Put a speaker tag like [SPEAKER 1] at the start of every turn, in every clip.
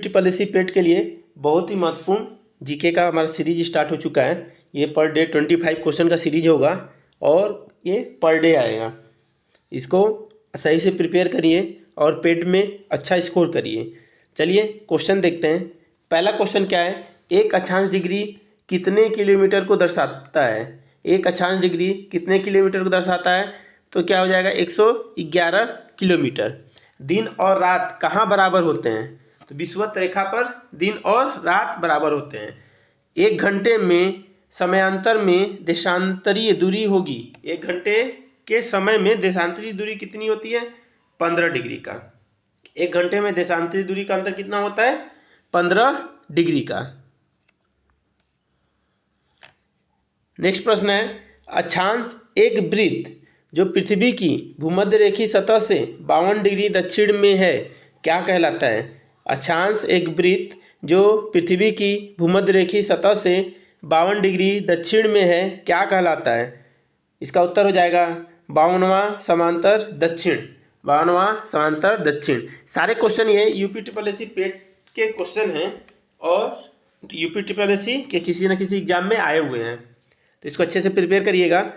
[SPEAKER 1] Triple S C पेट के लिए बहुत ही महत्वपूर्ण जीके का हमारा सीरीज स्टार्ट हो चुका है। ये पर डे 25 क्वेश्चन का सीरीज होगा और ये पर डे आएगा। इसको सही से प्रिपेयर करिए और पेट में अच्छा स्कोर करिए। चलिए क्वेश्चन देखते हैं। पहला क्वेश्चन क्या है, एक अक्षांश डिग्री कितने किलोमीटर को दर्शाता है। एक अक्षांश डिग्री कितने किलोमीटर को दर्शाता है, तो क्या हो जाएगा 111 किलोमीटर। दिन और रात कहाँ बराबर होते हैं, तो विषुवत रेखा पर दिन और रात बराबर होते हैं। एक घंटे में समयांतर में देशांतरीय दूरी होगी। एक घंटे के समय में देशांतरीय दूरी कितनी होती है, 15 डिग्री का। एक घंटे में देशांतरीय दूरी का अंतर कितना होता है, 15 डिग्री का। नेक्स्ट प्रश्न है, अक्षांश एक वृत्त जो पृथ्वी की भूमध्य रेखीय सतह से 52 डिग्री दक्षिण में है क्या कहलाता है। अक्षांश एक वृत्त जो पृथ्वी की भूमध्य रेखीय सतह से 52 डिग्री दक्षिण में है क्या कहलाता है। इसका उत्तर हो जाएगा 52वां समांतर दक्षिण। 52वां समांतर दक्षिण। सारे क्वेश्चन ये यूपी ट्रिपल एस सी पेट के क्वेश्चन हैं और यूपी ट्रिपल एस सी के किसी न किसी एग्जाम में आए हुए हैं, तो इसको अच्छे से प्रिपेयर करिएगा।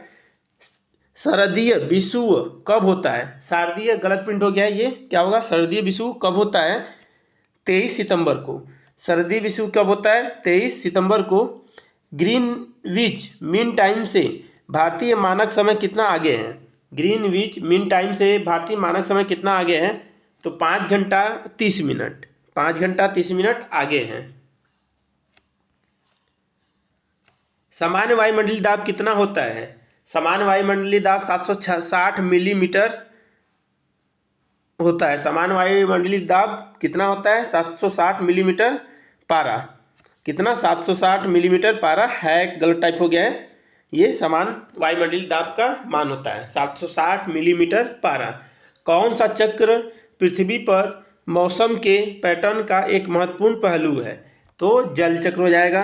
[SPEAKER 1] शरदीय विषुव कब होता है। शारदीय गलत प्रिंट हो गया है, ये क्या होगा, शरदीय विषुव कब होता है, 23 सितंबर को। शरदीय विषुव कब होता है, 23 सितंबर को। ग्रीनविच मीन टाइम से भारतीय मानक समय कितना आगे है। ग्रीनविच मीन टाइम से भारतीय मानक समय कितना आगे है, तो 5 घंटा 30 मिनट। 5 घंटा 30 मिनट आगे हैं। सामान्य वायुमंडलीय दाब कितना होता है। सामान्य वायुमंडलीय दाब 760 मिलीमीटर होता है। सामान्य वायुमंडलीय दाब कितना होता है, 760 मिलीमीटर पारा। कितना, 760 मिलीमीटर पारा है, गलत टाइप हो गया है। ये सामान्य वायुमंडलीय दाब का मान होता है 760 मिलीमीटर पारा। कौन सा चक्र पृथ्वी पर मौसम के पैटर्न का एक महत्वपूर्ण पहलू है, तो जल चक्र हो जाएगा।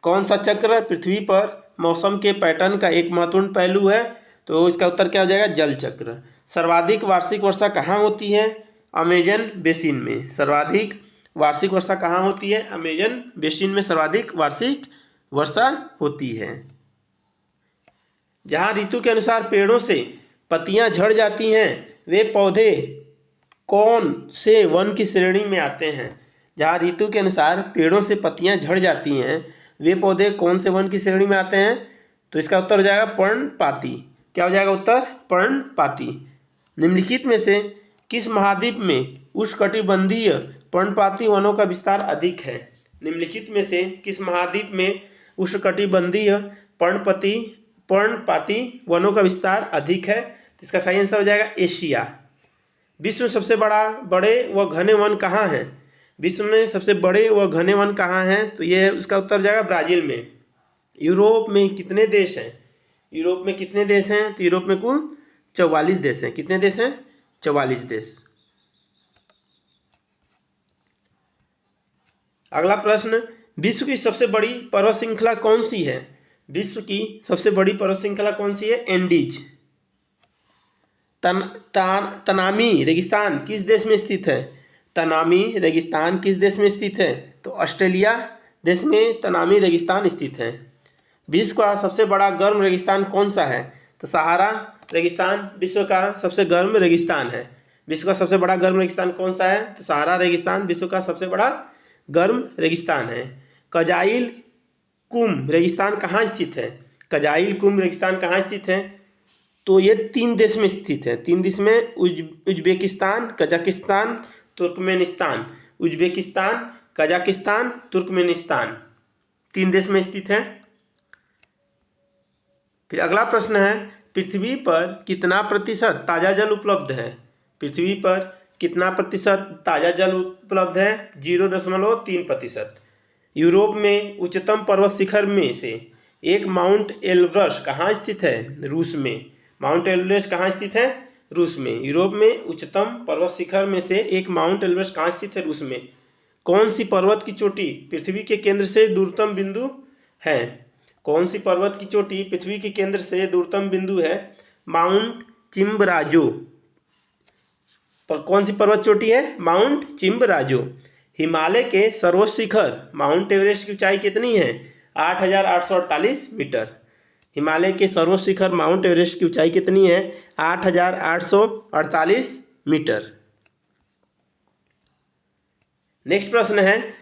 [SPEAKER 1] कौन सा चक्र पृथ्वी पर मौसम के पैटर्न का एक महत्वपूर्ण पहलू है, तो इसका उत्तर क्या हो जाएगा, जल चक्र। सर्वाधिक वार्षिक वर्षा कहाँ होती है, अमेजन बेसिन में। सर्वाधिक वार्षिक वर्षा कहाँ होती है, अमेजन बेसिन में सर्वाधिक वार्षिक वर्षा होती है। जहाँ ऋतु के अनुसार पेड़ों से पत्तियां झड़ जाती हैं, वे पौधे कौन से वन की श्रेणी में आते हैं। जहाँ ऋतु के अनुसार पेड़ों से पत्तियां झड़ जाती हैं, वे पौधे कौन से वन की श्रेणी में आते हैं, तो इसका उत्तर हो जाएगा पर्णपाती। क्या हो जाएगा उत्तर, पर्णपाती। निम्नलिखित में से किस महाद्वीप में उष्णकटिबंधीय पर्णपाती वनों का विस्तार अधिक है। निम्नलिखित में से किस महाद्वीप में उष्णकटिबंधीय पर्णपाती वनों का विस्तार अधिक है, इसका सही आंसर हो जाएगा एशिया। विश्व में सबसे बड़े व घने वन कहाँ हैं। विश्व में सबसे बड़े व घने वन कहाँ हैं, तो ये उसका उत्तर जाएगा ब्राज़ील में। यूरोप में कितने देश हैं। यूरोप में कितने देश हैं, तो यूरोप में कुल 44 देश हैं। कितने देश हैं, 44 देश। अगला प्रश्न, विश्व की सबसे बड़ी पर्वत श्रृंखला कौन सी है। विश्व की सबसे बड़ी पर्वत श्रृंखला कौन सी है, एंडीज। तनामी रेगिस्तान किस देश में स्थित है। तनामी रेगिस्तान किस देश में स्थित है, तो ऑस्ट्रेलिया देश में तनामी रेगिस्तान स्थित है। विश्व का सबसे बड़ा गर्म रेगिस्तान कौन सा है, तो सहारा रेगिस्तान विश्व का सबसे गर्म रेगिस्तान है। विश्व का सबसे बड़ा गर्म रेगिस्तान कौन सा है, तो सहारा रेगिस्तान विश्व का सबसे बड़ा गर्म रेगिस्तान है। कजाइल कुम रेगिस्तान कहाँ स्थित है। कजाइल कुम रेगिस्तान कहाँ स्थित है, तो ये 3 देश में स्थित है। 3 देश में Uzbekistan, Kazakhstan, Turkmenistan. Uzbekistan, Kazakhstan, Turkmenistan 3 देश में स्थित है। फिर अगला प्रश्न है, पृथ्वी पर कितना प्रतिशत ताज़ा जल उपलब्ध है। पृथ्वी पर कितना प्रतिशत ताज़ा जल उपलब्ध है, 0.3%। यूरोप में उच्चतम पर्वत शिखर में से एक माउंट एवरेस्ट कहाँ स्थित है, रूस में। माउंट एवरेस्ट कहाँ स्थित है, रूस में। यूरोप में उच्चतम पर्वत शिखर में से एक माउंट एवरेस्ट कहाँ स्थित है, रूस में। कौन सी पर्वत की चोटी पृथ्वी के केंद्र से दूरतम बिंदु है। कौन सी पर्वत की चोटी पृथ्वी के केंद्र से दूरतम बिंदु है, माउंट चिम्बराजो। कौन सी पर्वत चोटी है, माउंट चिम्बराजो। हिमालय के सर्वोच्च शिखर माउंट एवरेस्ट की ऊंचाई कितनी है? 8,848 मीटर। हिमालय के सर्वोच्च शिखर माउंट एवरेस्ट की ऊंचाई कितनी है? 8,848 मीटर। नेक्स्ट प्रश्न है,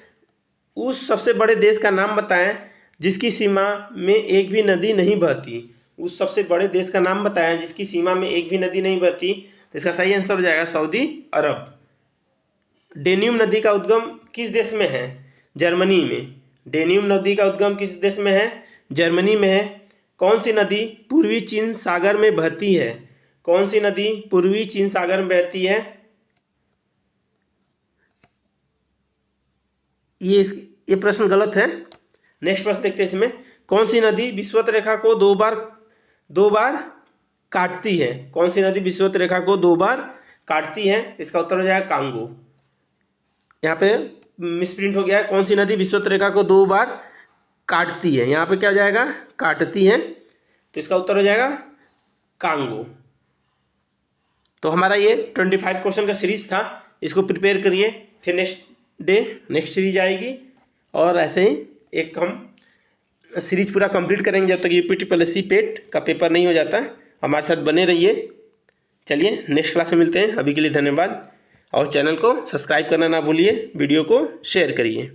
[SPEAKER 1] उस सबसे बड़े देश का नाम बताएं जिसकी सीमा में एक भी नदी नहीं बहती। उस सबसे बड़े देश का नाम बताएं जिसकी सीमा में एक भी नदी नहीं बहती। तो इसका सही आंसर हो जाएगा सऊदी अरब। डेन्यूब नदी का उद्गम किस देश में है? जर्मनी में। डेन्यूब नदी का उद्गम किस देश में है? जर्मनी में है। कौन सी नदी पूर्वी चीन सागर में बहती है? कौन सी नदी पूर्वी चीन सागर में बहती है? ये प्रश्न गलत है। नेक्स्ट प्रश्न देखते हैं इसमें, कौन सी नदी विषुवत रेखा को दो बार काटती है? कौन सी नदी विषुवत रेखा को 2 बार काटती है? इसका उत्तर हो जाएगा कांगो। यहाँ पे मिसप्रिंट हो गया है, कौन सी नदी विषुवत रेखा को 2 बार काटती है? यहाँ पे क्या हो जाएगा? काटती है। तो इसका उत्तर हो जाएगा कांगो। तो हमारा ये 25 क्वेश्चन का सीरीज था, इसको प्रिपेयर करिए, फिर नेक्स्ट सीरीज आएगी और ऐसे ही एक हम सीरीज पूरा कंप्लीट करेंगे जब तक यूपी पेट का पेपर नहीं हो जाता। हमारे साथ बने रहिए। चलिए नेक्स्ट क्लास में मिलते हैं। अभी के लिए धन्यवाद और चैनल को सब्सक्राइब करना ना भूलिए, वीडियो को शेयर करिए।